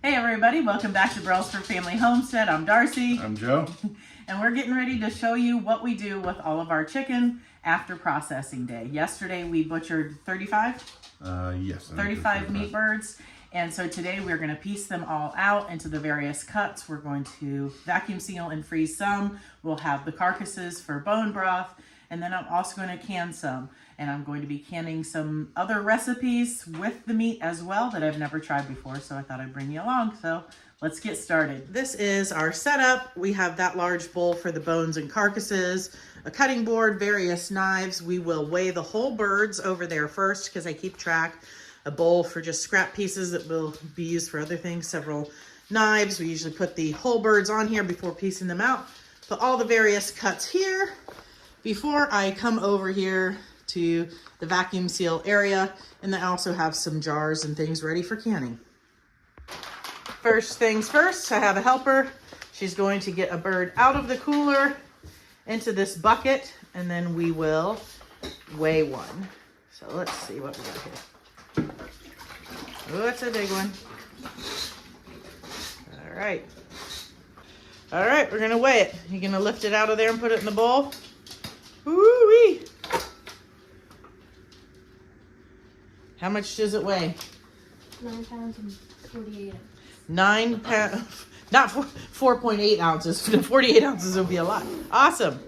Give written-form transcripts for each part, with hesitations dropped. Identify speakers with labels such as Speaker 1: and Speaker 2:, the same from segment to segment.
Speaker 1: Hey everybody, welcome back to Brelsford Family Homestead. I'm Darcy.
Speaker 2: I'm Joe.
Speaker 1: And we're getting ready to show you what we do with all of our chicken after processing day. Yesterday we butchered 35?
Speaker 2: Yes.
Speaker 1: 35 meat birds. And so today we're going to piece them all out into the various cuts. We're going to vacuum seal and freeze some. We'll have the carcasses for bone broth. And then I'm also going to can some. And I'm going to be canning some other recipes with the meat as well that I've never tried before. So I thought I'd bring you along. So let's get started. This is our setup. We have that large bowl for the bones and carcasses, a cutting board, various knives. We will weigh the whole birds over there first because I keep track. A bowl for just scrap pieces that will be used for other things. Several knives. We usually put the whole birds on here before piecing them out. Put all the various cuts here before I come over here to the vacuum seal area, and then I also have some jars and things ready for canning. First things first, I have a helper. She's going to get a bird out of the cooler into this bucket, and then we will weigh one. So let's see what we got here. Oh, that's a big one. All right. All right, we're gonna weigh it. You're gonna lift it out of there and put it in the bowl. Woo-wee. How much does it weigh?
Speaker 3: 9 pounds and 48 ounces.
Speaker 1: 9 pounds, not 4.8 ounces. 48 ounces would be a lot. Awesome.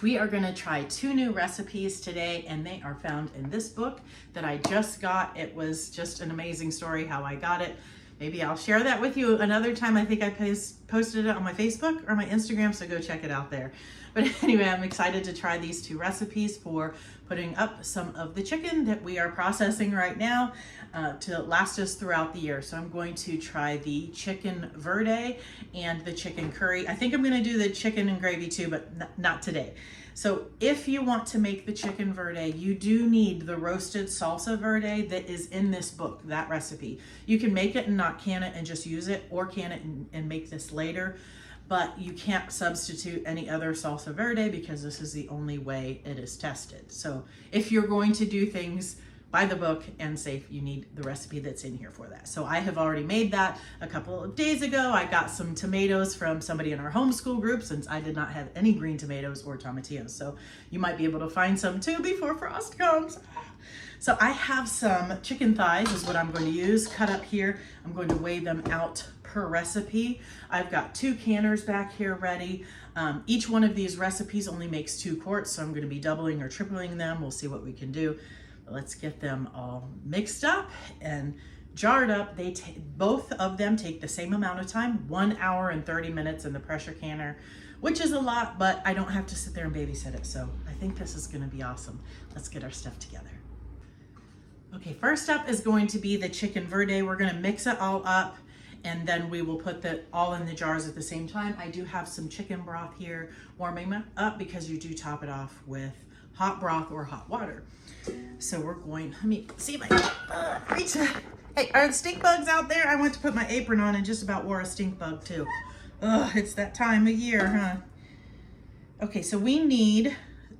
Speaker 1: We are going to try 2 new recipes today, and they are found in this book that I just got. It was just an amazing story how I got it. Maybe I'll share that with you another time. I think I posted it on my Facebook or my Instagram, so go check it out there. But anyway, I'm excited to try these 2 recipes for putting up some of the chicken that we are processing right now to last us throughout the year. So I'm going to try the chicken verde and the chicken curry. I think I'm going to do the chicken and gravy too, but not today. So if you want to make the chicken verde, you do need the roasted salsa verde that is in this book, that recipe. You can make it and not can it and just use it, or can it and make this later. But you can't substitute any other salsa verde because this is the only way it is tested. So if you're going to do things by the book and safe, you need the recipe that's in here for that. So I have already made that a couple of days ago. I got some tomatoes from somebody in our homeschool group since I did not have any green tomatoes or tomatillos. So you might be able to find some too before frost comes. So I have some chicken thighs is what I'm going to use, cut up here. I'm going to weigh them out per recipe. I've got 2 canners back here ready. Each one of these recipes only makes 2 quarts, so I'm going to be doubling or tripling them. We'll see what we can do. But let's get them all mixed up and jarred up. Both of them take the same amount of time, 1 hour and 30 minutes in the pressure canner, which is a lot, but I don't have to sit there and babysit it. So I think this is going to be awesome. Let's get our stuff together. Okay, first up is going to be the chicken verde. We're going to mix it all up, and then we will put it all in the jars at the same time. I do have some chicken broth here warming up because you do top it off with hot broth or hot water. So we're going, let me see if I can reach it. Hey, are the stink bugs out there? I went to put my apron on and just about wore a stink bug too. Ugh, it's that time of year, huh? Okay, so we need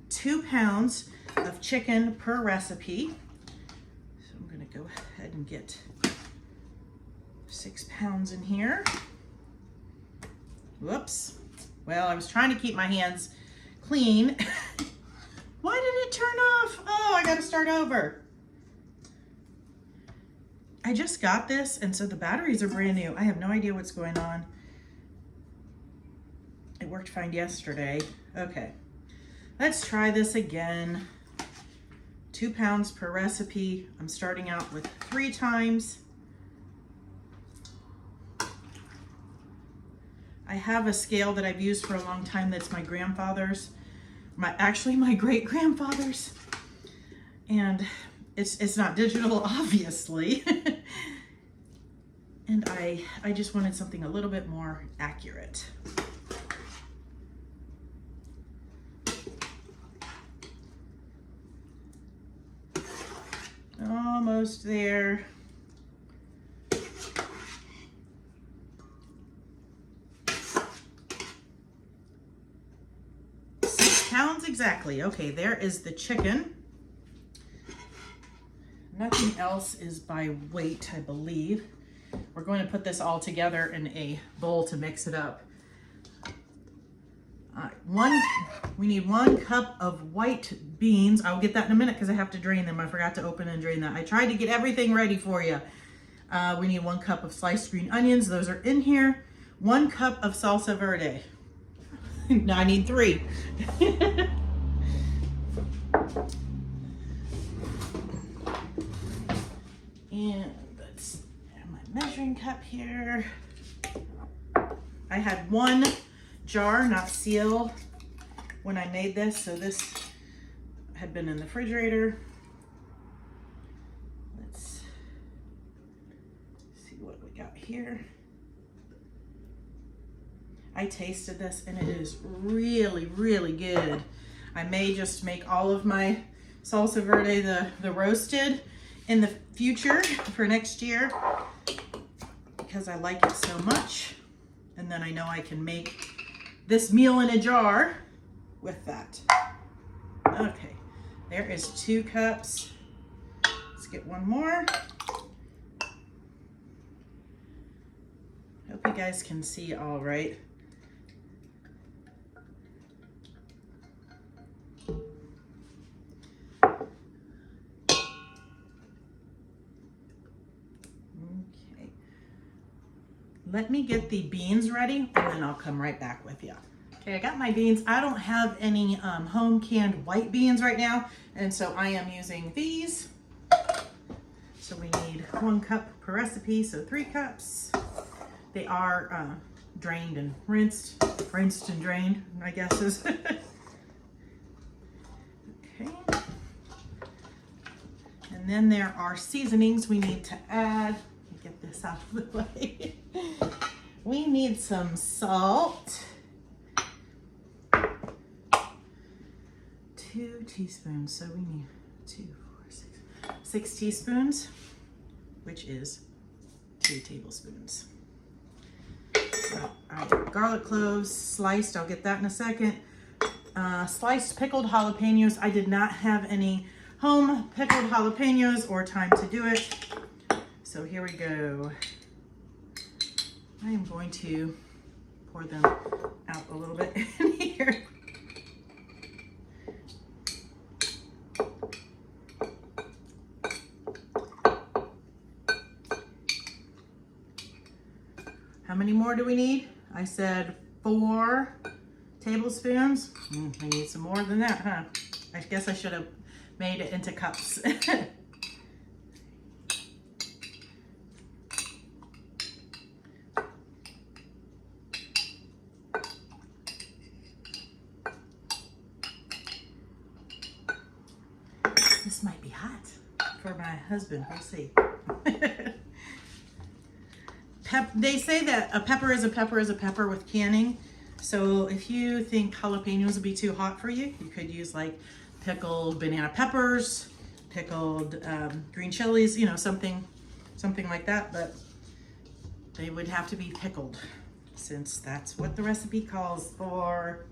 Speaker 1: 2 pounds of chicken per recipe. So I'm gonna go ahead and get 6 pounds in here. Whoops. Well, I was trying to keep my hands clean. Why did it turn off? Oh, I gotta start over. I just got this, and so the batteries are brand new. I have no idea what's going on. It worked fine yesterday. Okay, let's try this again. 2 pounds per recipe. I'm starting out with 3 times. I have a scale that I've used for a long time that's my grandfather's, actually my great-grandfather's, and it's not digital, obviously. And I just wanted something a little bit more accurate. Almost there. Pounds exactly. Okay, there is the chicken. Nothing else is by weight, I believe. we're going to put this all together in a bowl to mix it up. We need 1 cup of white beans. I'll get that in a minute because I have to drain them. I forgot to open and drain that. I tried to get everything ready for you. We need 1 cup of sliced green onions. Those are in here. 1 cup of salsa verde. No, I need 3. And let's have my measuring cup here. I had 1 jar, not seal, when I made this, so this had been in the refrigerator. Let's see what we got here. I tasted this and it is really, really good. I may just make all of my salsa verde the roasted in the future for next year because I like it so much. And then I know I can make this meal in a jar with that. Okay, there is 2 cups. Let's get 1 more. Hope you guys can see all right. Let me get the beans ready and then I'll come right back with you. Okay, I got my beans. I don't have any home canned white beans right now, and so I am using these. So we need 1 cup per recipe, so 3 cups. They are drained and rinsed and drained, I guess is. Okay. And then there are seasonings we need to add. Get this out of the way. We need some salt. 2 teaspoons. So we need 2, 4, 6 teaspoons, which is 2 tablespoons. All right, garlic cloves sliced. I'll get that in a second. Sliced pickled jalapenos. I did not have any home pickled jalapenos or time to do it. So here we go. I am going to pour them out a little bit in here. How many more do we need? I said 4 tablespoons. I need some more than that, huh? I guess I should have made it into cups. This might be hot for my husband. We'll see. They say that a pepper is a pepper is a pepper with canning. So if you think jalapenos would be too hot for you, you could use like pickled banana peppers, pickled green chilies, you know, something like that. But they would have to be pickled since that's what the recipe calls for.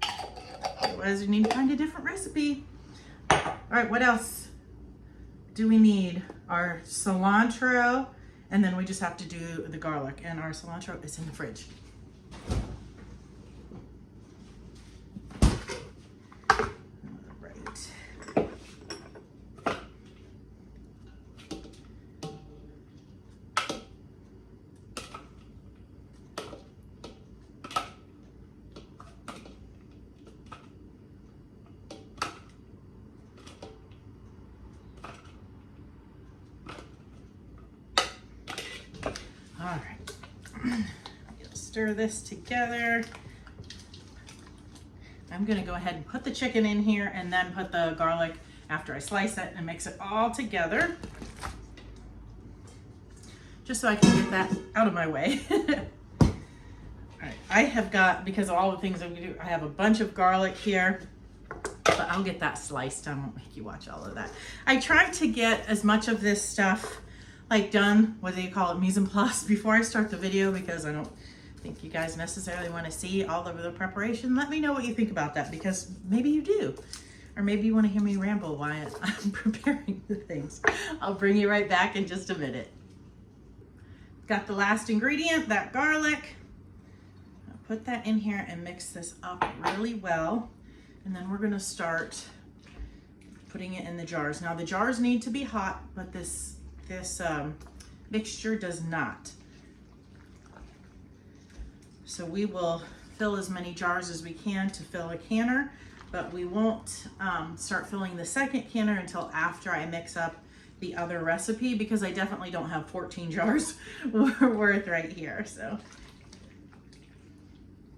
Speaker 1: Otherwise, you need to find a different recipe. All right, what else do we need? Our cilantro, and then we just have to do the garlic, and our cilantro is in the fridge. All right. All right, stir this together. I'm gonna go ahead and put the chicken in here and then put the garlic after I slice it and mix it all together. Just so I can get that out of my way. All right, I have got, because of all the things I'm gonna do, I have a bunch of garlic here, but I'll get that sliced. I won't make you watch all of that. I tried to get as much of this stuff like done, what do you call it, mise en place, before I start the video, because I don't think you guys necessarily want to see all of the preparation. Let me know what you think about that, because maybe you do, or maybe you want to hear me ramble while I'm preparing the things. I'll bring you right back in just a minute. got the last ingredient, that garlic. I'll put that in here and mix this up really well. And then we're gonna start putting it in the jars. Now the jars need to be hot, but this mixture does not. So we will fill as many jars as we can to fill a canner, but we won't start filling the second canner until after I mix up the other recipe, because I definitely don't have 14 jars worth right here. So,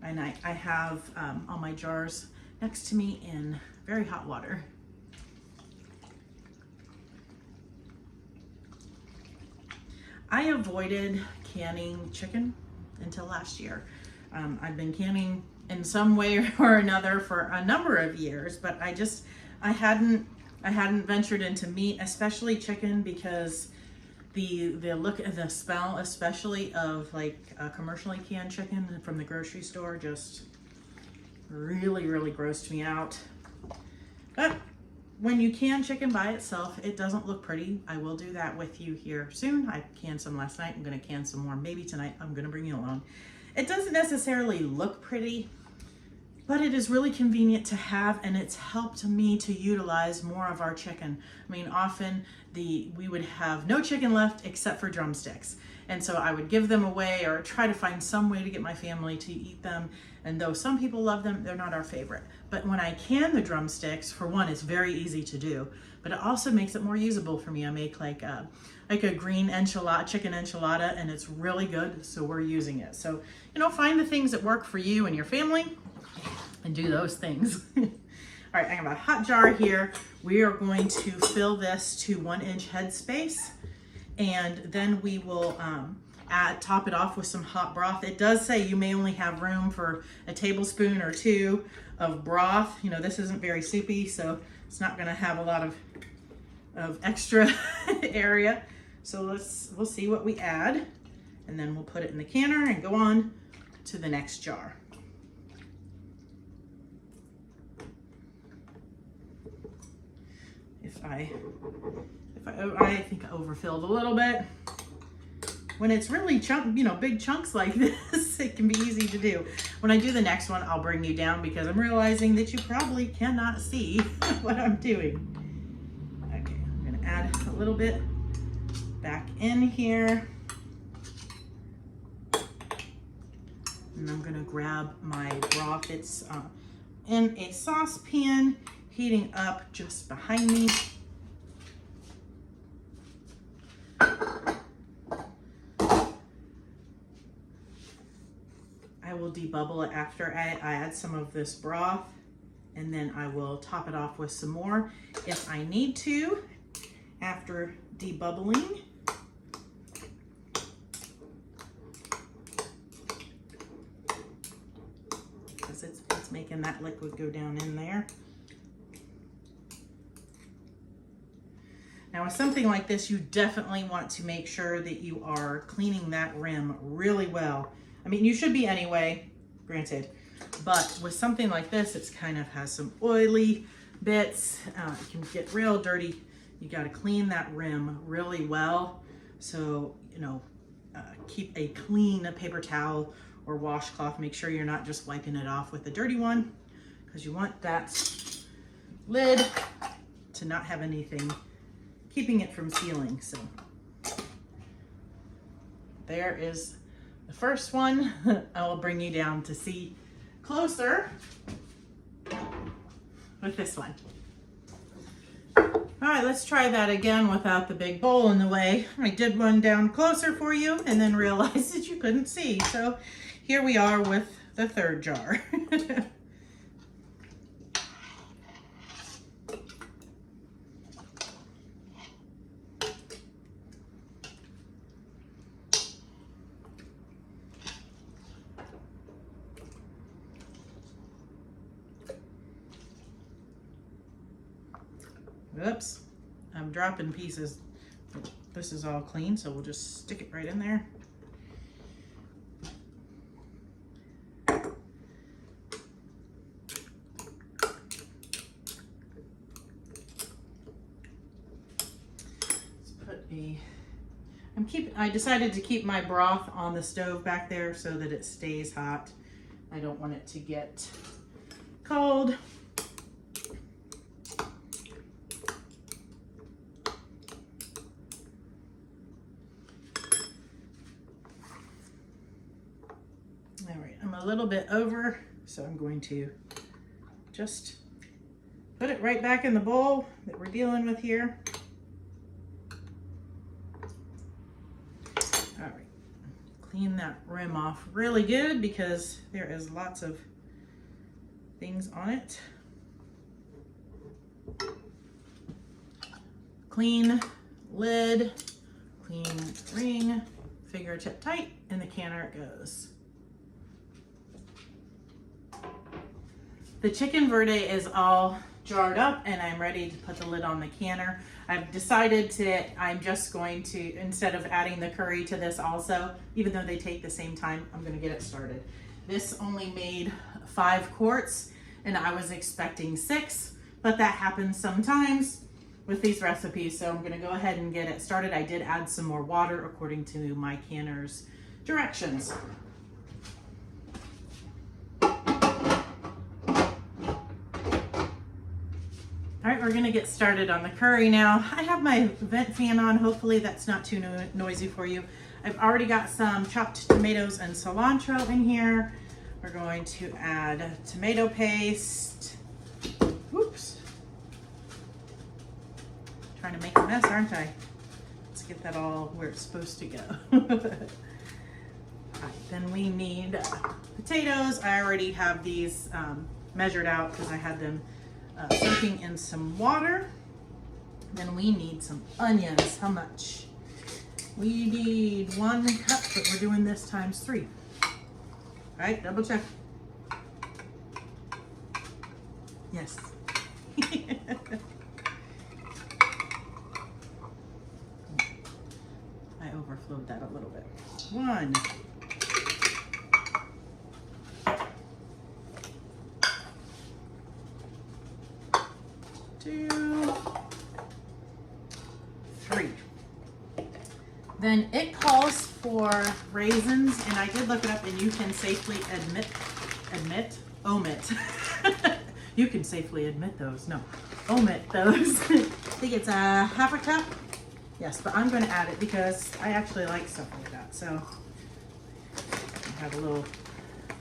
Speaker 1: and I have all my jars next to me in very hot water. I avoided canning chicken until last year. I've been canning in some way or another for a number of years, but I hadn't ventured into meat, especially chicken, because the look and the smell, especially of like commercially canned chicken from the grocery store, just really grossed me out. But when you can chicken by itself, it doesn't look pretty. I will do that with you here soon. I canned some last night. I'm gonna can some more maybe tonight. I'm gonna bring you along. It doesn't necessarily look pretty, but it is really convenient to have, and it's helped me to utilize more of our chicken. I mean, often we would have no chicken left except for drumsticks. And so I would give them away or try to find some way to get my family to eat them. And though some people love them, they're not our favorite. But when I can the drumsticks, for one, it's very easy to do, but it also makes it more usable for me. I make like a green enchilada, chicken enchilada, and it's really good. So we're using it. So, you know, find the things that work for you and your family and do those things. All right, I have a hot jar here. We are going to fill this to 1 inch headspace, and then we will top it off with some hot broth. It does say you may only have room for a tablespoon or 2 of broth. You know, this isn't very soupy, so it's not gonna have a lot of extra area. So we'll see what we add, and then we'll put it in the canner and go on to the next jar. I think I overfilled a little bit. When it's really big chunks like this, it can be easy to do. When I do the next one, I'll bring you down because I'm realizing that you probably cannot see what I'm doing. Okay, I'm gonna add a little bit back in here. And I'm gonna grab my broth. It's in a saucepan, heating up just behind me. I will debubble it after I add some of this broth, and then I will top it off with some more if I need to after debubbling. Because it's making that liquid go down in there. Now with something like this, you definitely want to make sure that you are cleaning that rim really well. I mean, you should be anyway, granted, but with something like this, it's kind of has some oily bits. It can get real dirty. You got to clean that rim really well. So, keep a clean paper towel or washcloth. Make sure you're not just wiping it off with a dirty one, because you want that lid to not have anything keeping it from sealing. So there is the first one. I will bring you down to see closer with this one. All right, let's try that again without the big bowl in the way. I did one down closer for you and then realized that you couldn't see. So here we are with the third jar. Oops, I'm dropping pieces. This is all clean, so we'll just stick it right in there. I'm I decided to keep my broth on the stove back there so that it stays hot. I don't want it to get cold. All right, I'm a little bit over, so I'm going to just put it right back in the bowl that we're dealing with here. All right, clean that rim off really good because there is lots of things on it. Clean lid, clean ring, finger tip tight, and the canner it goes. The chicken verde is all jarred up and I'm ready to put the lid on the canner. I've decided I'm just going to, instead of adding the curry to this also, even though they take the same time, I'm gonna get it started. This only made 5 quarts and I was expecting 6, but that happens sometimes with these recipes. So I'm gonna go ahead and get it started. I did add some more water according to my canner's directions. All right, we're gonna get started on the curry now. I have my vent fan on. Hopefully that's not too noisy for you. I've already got some chopped tomatoes and cilantro in here. We're going to add tomato paste. Whoops. Trying to make a mess, aren't I? Let's get that all where it's supposed to go. All right, then we need potatoes. I already have these measured out because I had them soaking in some water. Then we need some onions. How much? We need 1 cup, but we're doing this times 3. All right, double check. Yes. I overflowed that a little bit. 1. 2, 3. Then it calls for raisins, and I did look it up, and you can safely omit. You can safely admit those. No, omit those. I think it's a 1/2 cup. Yes, but I'm going to add it because I actually like stuff like that. So I have a little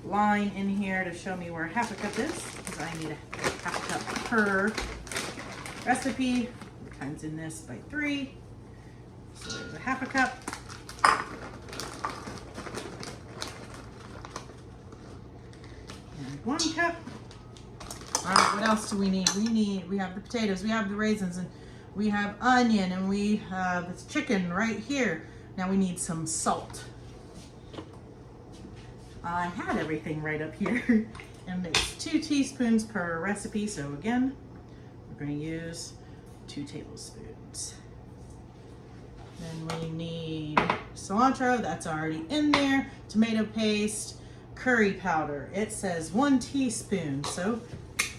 Speaker 1: line in here to show me where 1/2 cup is, because I need a 1/2 cup per recipe. Times in this by 3. So there's a 1/2 cup. And 1 cup. All right, what else do we need? We have the potatoes, we have the raisins, and we have onion, and we have this chicken right here. Now we need some salt. I had everything right up here. And it's 2 teaspoons per recipe. So again, we're going to use 2 tablespoons. Then we need cilantro, that's already in there. Tomato paste, curry powder. It says 1 teaspoon, so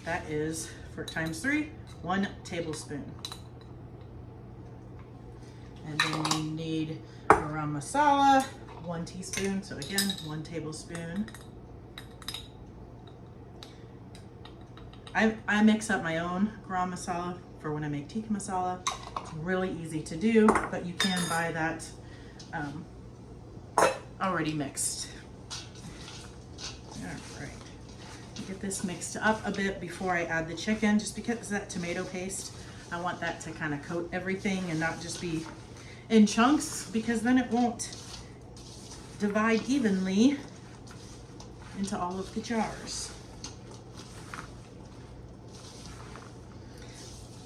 Speaker 1: that is, for times 3, 1 tablespoon. And then we need garam masala, 1 teaspoon, so again, 1 tablespoon. I mix up my own garam masala for when I make tikka masala. It's really easy to do, but you can buy that already mixed. All right, get this mixed up a bit before I add the chicken, just because of that tomato paste. I want that to kind of coat everything and not just be in chunks, because then it won't divide evenly into all of the jars.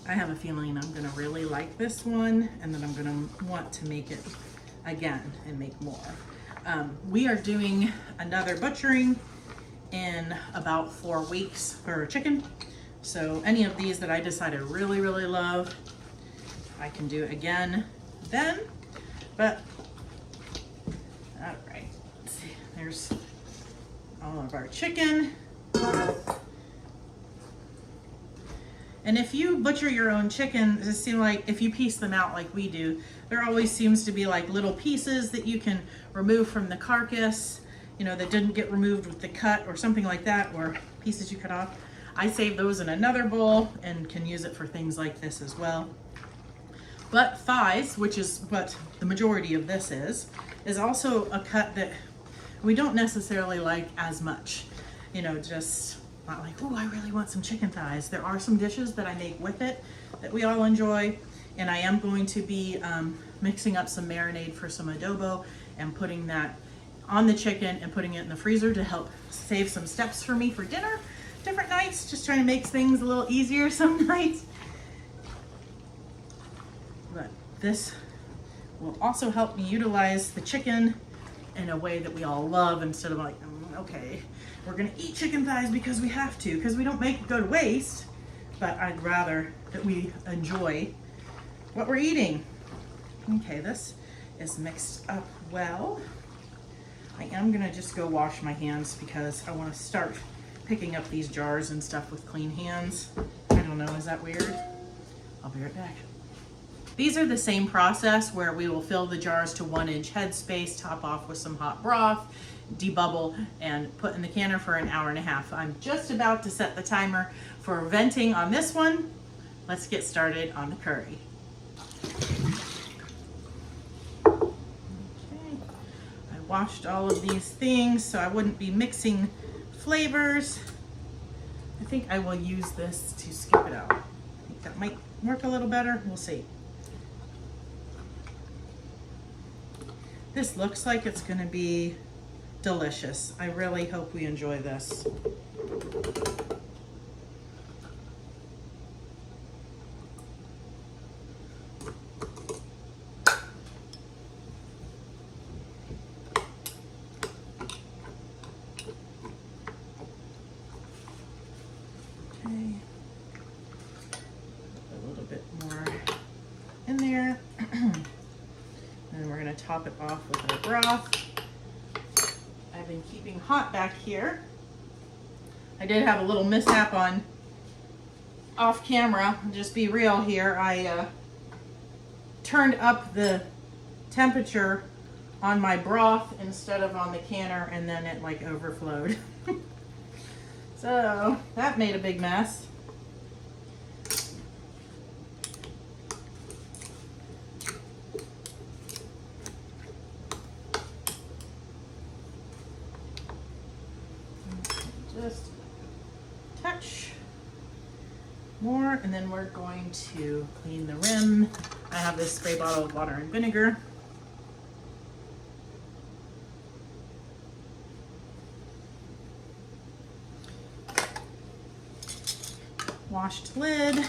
Speaker 1: I have a feeling I'm gonna really like this one, and then I'm gonna want to make it again and make more. We are doing another butchering in about 4 weeks for chicken. So any of these that I decide I really, really love, I can do again then. But, all right, let's see, there's all of our chicken. And if you butcher your own chicken, it seems like if you piece them out like we do, there always seems to be like little pieces that you can remove from the carcass, you know, that didn't get removed with the cut or something like that, or pieces you cut off. I save those in another bowl and can use it for things like this as well. But thighs, which is what the majority of this is also a cut that we don't necessarily like as much. You know, just not like, oh, I really want some chicken thighs. There are some dishes that I make with it that we all enjoy. And I am going to be mixing up some marinade for some adobo and putting that on the chicken and putting it in the freezer to help save some steps for me for dinner. Different nights, just trying to make things a little easier some nights. But this will also help me utilize the chicken in a way that we all love, instead of like, okay, we're gonna eat chicken thighs because we have to, because we don't make it go to waste, but I'd rather that we enjoy what we're eating. Okay, this is mixed up well. I am gonna just go wash my hands because I wanna start picking up these jars and stuff with clean hands. I don't know, is that weird? I'll be right back. These are the same process where we will fill the jars to 1-inch headspace, top off with some hot broth, debubble, and put in the canner for an hour and a half. I'm just about to set the timer for venting on this one. Let's get started on the curry. Okay. I washed all of these things so I wouldn't be mixing flavors. I think I will use this to skip it out. I think that might work a little better. We'll see. This looks like it's going to be delicious. I really hope we enjoy this. Okay. A little bit more in there. And we're going to top it off with our broth. I've been keeping hot back here. I did have a little mishap on off camera. Just be real here. I turned up the temperature on my broth instead of on the canner, and then it like overflowed. So that made a big mess. Just touch more, and then we're going to clean the rim. I have this spray bottle of water and vinegar. Washed lid.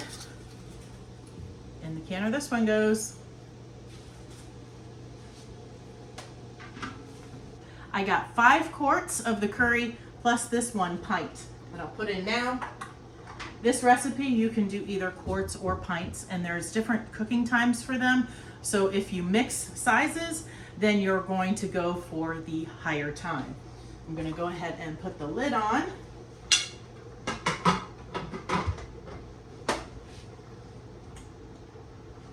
Speaker 1: In the canner this one goes. I got 5 quarts of the curry plus this 1 pint that I'll put in now. This recipe you can do either quarts or pints, and there's different cooking times for them. So if you mix sizes, then you're going to go for the higher time. I'm going to go ahead and put the lid on.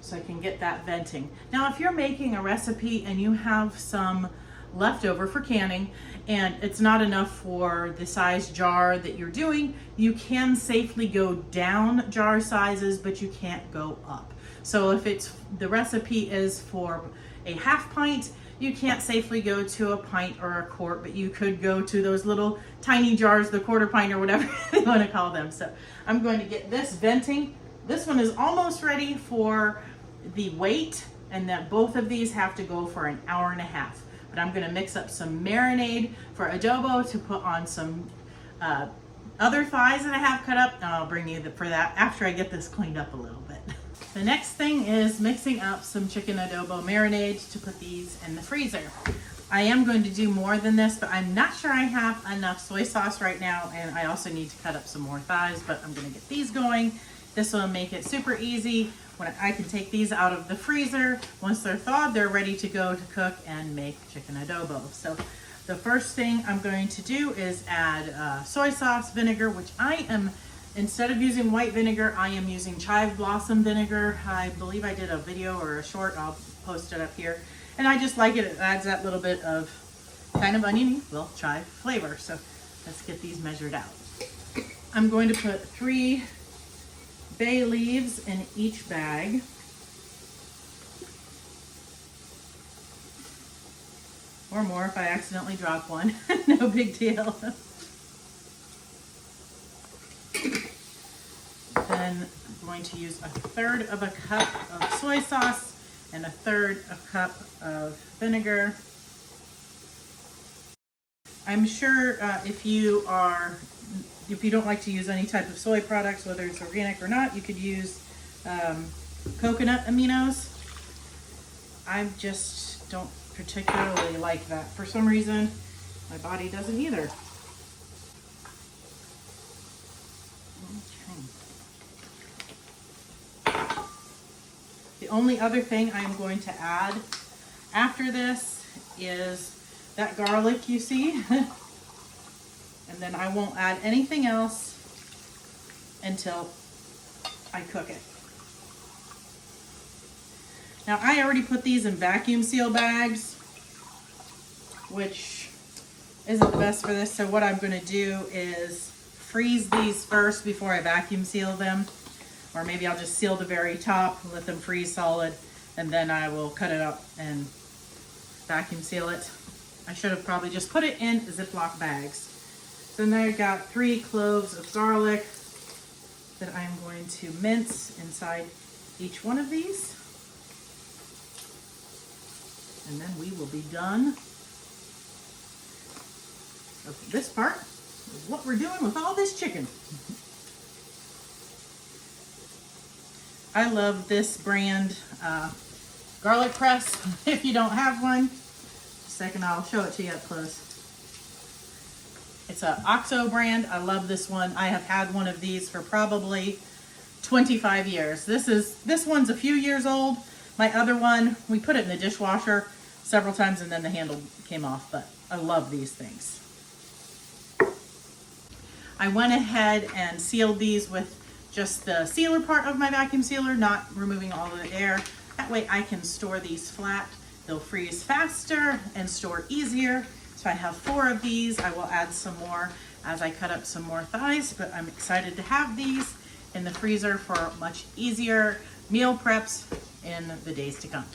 Speaker 1: So I can get that venting. Now if you're making a recipe and you have some leftover for canning and it's not enough for the size jar that you're doing, you can safely go down jar sizes, but you can't go up. So if it's the recipe is for a half pint, you can't safely go to a pint or a quart, but you could go to those little tiny jars, the quarter pint or whatever you want to call them. So I'm going to get this venting. This one is almost ready for the weight, and that both of these have to go for an hour and a half. But I'm going to mix up some marinade for adobo to put on some other thighs that I have cut up, and I'll bring you for that after I get this cleaned up a little bit. The next thing is mixing up some chicken adobo marinade to put these in the freezer. I am going to do more than this, but I'm not sure I have enough soy sauce right now, and I also need to cut up some more thighs, but I'm going to get these going. This will make it super easy. When I can take these out of the freezer, once they're thawed, they're ready to go to cook and make chicken adobo. So the first thing I'm going to do is add soy sauce, vinegar, which I am Instead of using white vinegar, I am using chive blossom vinegar. I believe I did a video or a short. I'll post it up here. And I just like it. It adds that little bit of kind of oniony, well, chive flavor. So let's get these measured out. I'm going to put 3 bay leaves in each bag. Or more if I accidentally drop one. No big deal. Then I'm going to use 1/3 of a cup of soy sauce and 1/3 a cup of vinegar. I'm sure if you don't like to use any type of soy products, whether it's organic or not, you could use coconut aminos. I just don't particularly like that. For some reason, my body doesn't either. The only other thing I'm going to add after this is that garlic you see. And then I won't add anything else until I cook it. Now I already put these in vacuum seal bags, which isn't the best for this. So what I'm going to do is freeze these first before I vacuum seal them. Or maybe I'll just seal the very top, let them freeze solid, and then I will cut it up and vacuum seal it. I should have probably just put it in Ziploc bags. So now I've got 3 cloves of garlic that I'm going to mince inside each one of these. And then we will be done. So this part is what we're doing with all this chicken. I love this brand garlic press. If you don't have one, just a second, I'll show it to you up close. It's a OXO brand. I love this one. I have had one of these for probably 25 years. This one's a few years old. My other one, we put it in the dishwasher several times and then the handle came off, but I love these things. I went ahead and sealed these with just the sealer part of my vacuum sealer, not removing all of the air. That way I can store these flat. They'll freeze faster and store easier. So I have 4 of these. I will add some more as I cut up some more thighs, but I'm excited to have these in the freezer for much easier meal preps in the days to come.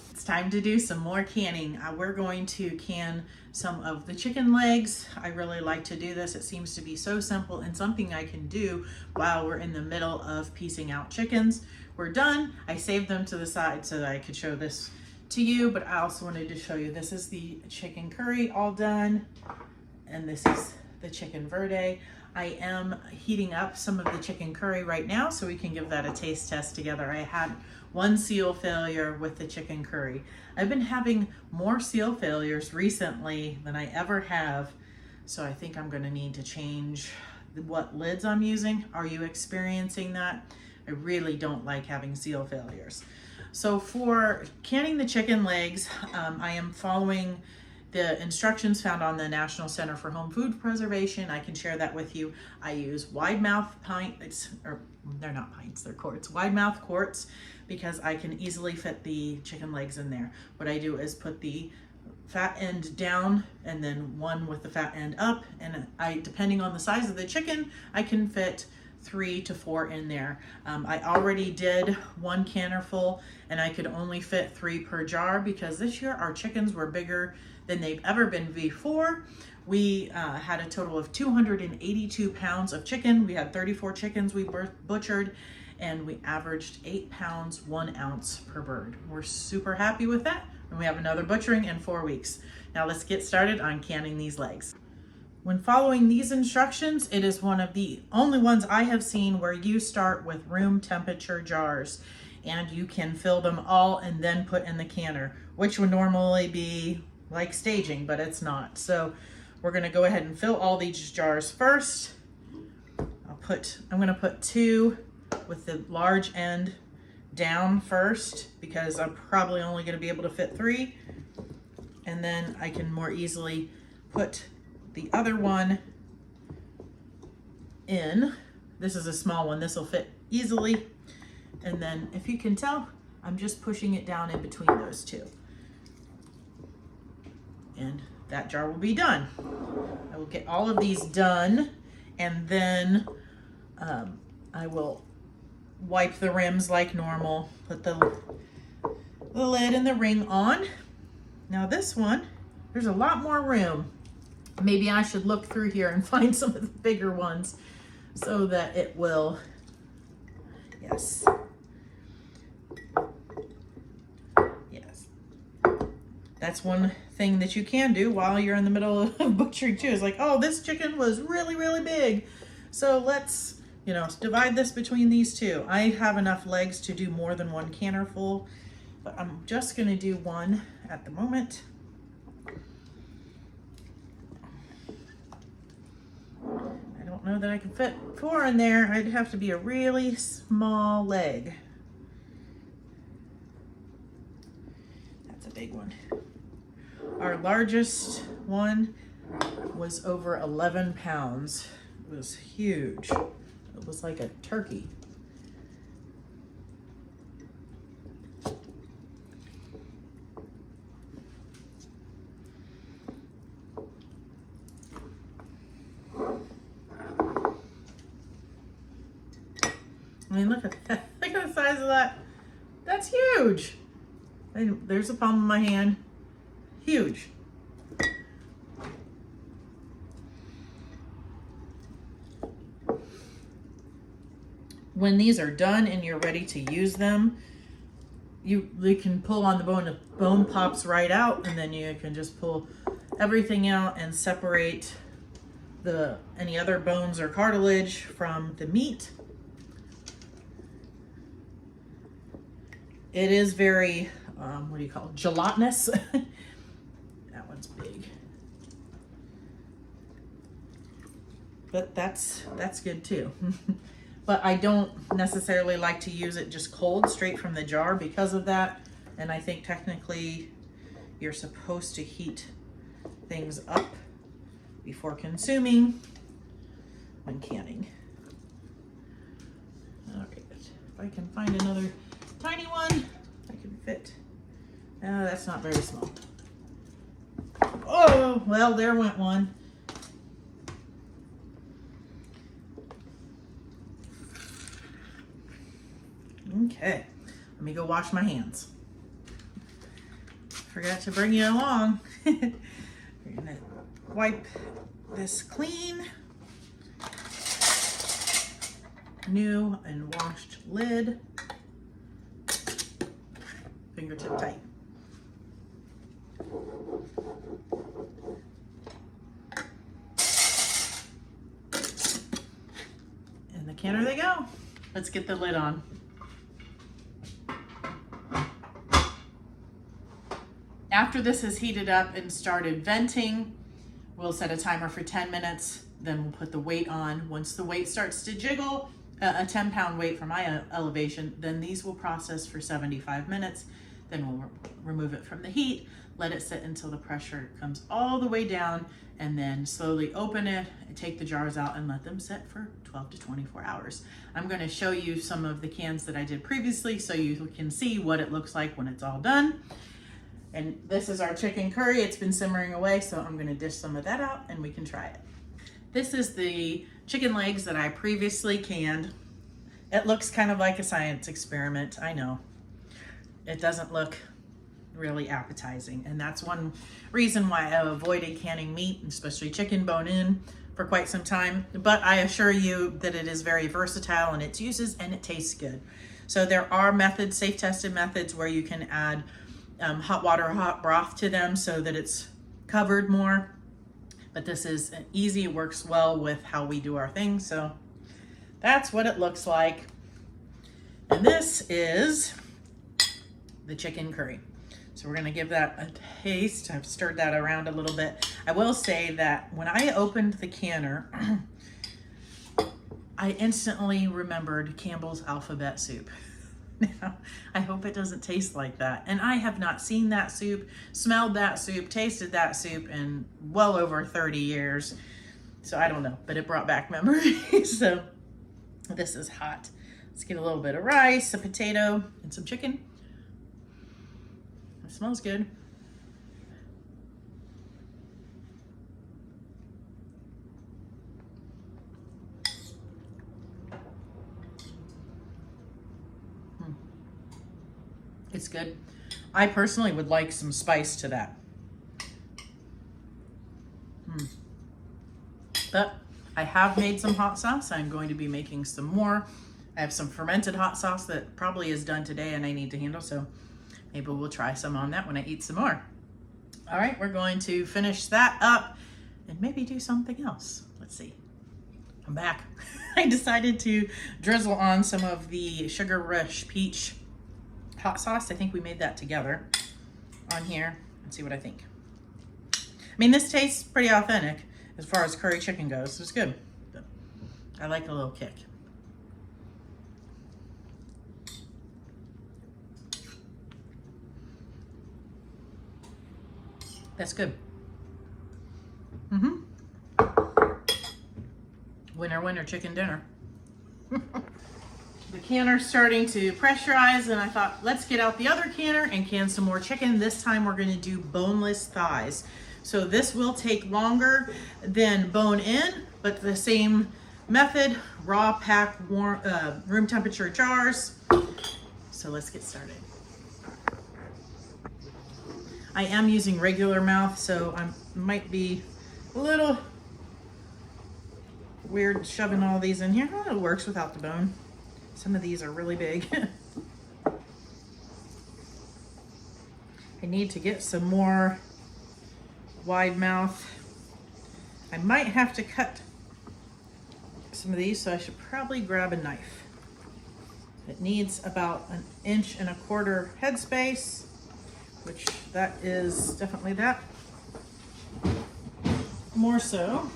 Speaker 1: It's time to do some more canning. We're going to can some of the chicken legs. I really like to do this. It seems to be so simple and something I can do while we're in the middle of piecing out chickens. We're done. I saved them to the side so that I could show this to you, but I also wanted to show you, this is the chicken curry all done, and this is the chicken verde. I am heating up some of the chicken curry right now so we can give that a taste test together. I had 1 seal failure with the chicken curry. I've been having more seal failures recently than I ever have, so I think I'm gonna need to change what lids I'm using. Are you experiencing that? I really don't like having seal failures. So for canning the chicken legs, I am following the instructions found on the National Center for Home Food Preservation. I can share that with you. I use wide mouth pints, or they're not pints, they're quarts, wide mouth quarts, because I can easily fit the chicken legs in there. What I do is put the fat end down and then one with the fat end up, and depending on the size of the chicken, I can fit 3 to 4 in there. I already did 1 canner full and I could only fit 3 per jar because this year our chickens were bigger than they've ever been before. We had a total of 282 pounds of chicken. We had 34 chickens we butchered, and we averaged 8 pounds, 1 ounce per bird. We're super happy with that. And we have another butchering in 4 weeks. Now let's get started on canning these legs. When following these instructions, it is one of the only ones I have seen where you start with room temperature jars and you can fill them all and then put in the canner, which would normally be like staging, but it's not. So we're gonna go ahead and fill all these jars first. I'm gonna put 2 with the large end down first because I'm probably only gonna be able to fit 3. And then I can more easily put the other one in This is a small one. This will fit easily. And then if you can tell, I'm just pushing it down in between those two. And that jar will be done. I will get all of these done, and then I will wipe the rims like normal, put the lid and the ring on. Now this one, there's a lot more room. Maybe I should look through here and find some of the bigger ones so that it will, yes. Yes. That's one thing that you can do while you're in the middle of butchering too. It's like, oh, this chicken was really, really big. So let's, you know, divide this between these two. I have enough legs to do more than one canner full, but I'm just gonna do one at the moment. I don't know that I can fit 4 in there. I'd have to be a really small leg. That's a big one. Our largest one was over 11 pounds. It was huge. It was like a turkey. I mean, look at that. Look at the size of that. That's huge. And there's the palm of my hand. Huge. When these are done and you're ready to use them, you can pull on the bone. The bone pops right out, and then you can just pull everything out and separate any other bones or cartilage from the meat. It is very, what do you call it? Gelatinous. That one's big. But that's good too. But I don't necessarily like to use it just cold, straight from the jar because of that. And I think technically you're supposed to heat things up before consuming when canning. All right, if I can find another tiny one I can fit. That's not very small. Oh, well, there went one. Okay, let me go wash my hands. Forgot to bring you along. We're gonna wipe this clean. New and washed lid. Fingertip tight. In the canner they go. Let's get the lid on. After this is heated up and started venting, we'll set a timer for 10 minutes. Then we'll put the weight on. Once the weight starts to jiggle, a 10-pound weight for my elevation, then these will process for 75 minutes. Then we'll remove it from the heat, let it sit until the pressure comes all the way down, and then slowly open it and take the jars out and let them sit for 12 to 24 hours. I'm going to show you some of the cans that I did previously so you can see what it looks like when it's all done. And this is our chicken curry. It's been simmering away, so I'm going to dish some of that out and we can try it. This is the chicken legs that I previously canned. It looks kind of like a science experiment, I know. It doesn't look really appetizing, and that's one reason why I avoided canning meat, especially chicken bone-in, for quite some time. But I assure you that it is very versatile in its uses and it tastes good. So there are methods, safe tested methods, where you can add hot water or hot broth to them so that it's covered more. But this is easy, it works well with how we do our thing. So that's what it looks like. And this is the chicken curry. So we're gonna give that a taste. I've stirred that around a little bit. I will say that when I opened the canner, I instantly remembered Campbell's alphabet soup. Now, I hope it doesn't taste like that. And I have not seen that soup, smelled that soup, tasted that soup in well over 30 years. So I don't know, but it brought back memories. So This is hot. Let's get a little bit of rice, a potato, and some chicken. It smells good. It's good. I personally would like some spice to that. But I have made some hot sauce. I'm going to be making some more. I have some fermented hot sauce that probably is done today and I need to handle, so maybe we'll try some on that when I eat some more. All right, we're going to finish that up and maybe do something else. Let's see. I'm back. I decided to drizzle on some of the Sugar Rush Peach hot sauce. I think we made that together on here and see what I think. I mean, this tastes pretty authentic as far as curry chicken goes. It's good. But I like a little kick. That's good. Winner, winner, chicken dinner. The canner's starting to pressurize, and I thought, let's get out the other canner and can some more chicken. This time we're going to do boneless thighs. So this will take longer than bone in, but the same method, raw pack, warm, room temperature jars. So let's get started. I am using regular mouth, so I might be a little weird shoving all these in here. Oh, it works without the bone. Some of these are really big. I need to get some more wide mouth. I might have to cut some of these, so I should probably grab a knife. It needs about 1.25 inch headspace, which that is definitely that. More so.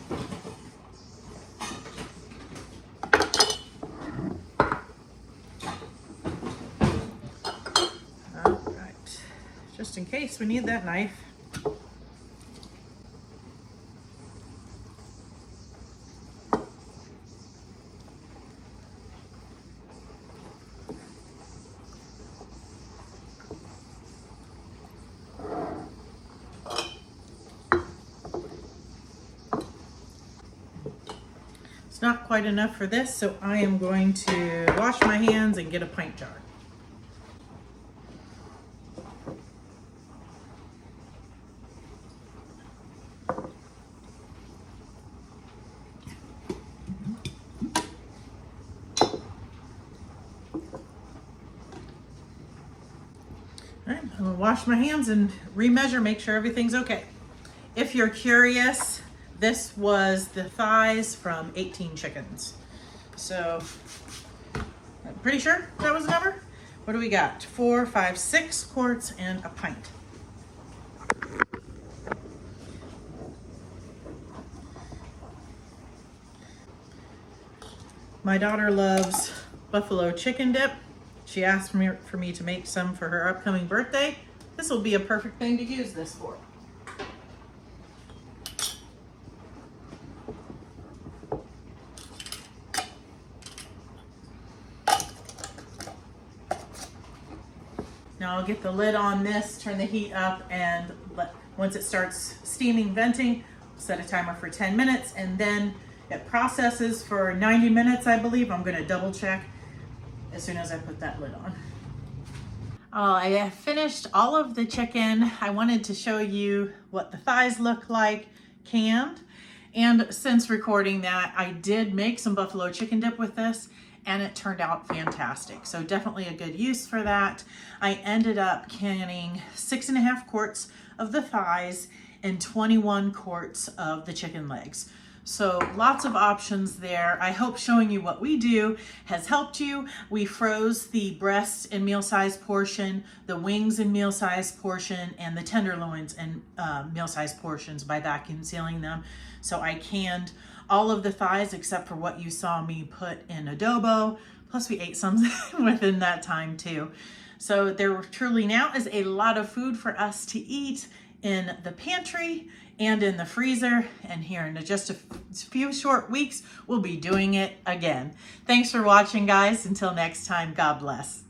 Speaker 1: Just in case we need that knife. It's not quite enough for this, so I am going to wash my hands and get a pint jar. I'm gonna wash my hands and remeasure, make sure everything's okay. If you're curious, this was the thighs from 18 chickens. So I'm pretty sure that was the number. What do we got? 4, 5, 6 quarts and a pint. My daughter loves buffalo chicken dip. She asked for me to make some for her upcoming birthday. This will be a perfect thing to use this for. Now I'll get the lid on this, turn the heat up, and once it starts steaming, venting, set a timer for 10 minutes, and then it processes for 90 minutes, I believe. I'm gonna double check as soon as I put that lid on. Oh, I have finished all of the chicken. I wanted to show you what the thighs look like canned. And since recording that, I did make some buffalo chicken dip with this, and it turned out fantastic. So definitely a good use for that. I ended up canning 6.5 quarts of the thighs and 21 quarts of the chicken legs. So lots of options there. I hope showing you what we do has helped you. We froze the breast in meal-size portion, the wings in meal-size portion, and the tenderloins in meal-size portions by vacuum sealing them. So I canned all of the thighs except for what you saw me put in adobo. Plus we ate some within that time too. So there truly now is a lot of food for us to eat in the pantry and in the freezer. And here in just a few short weeks, we'll be doing it again. Thanks for watching, guys. Until next time, God bless.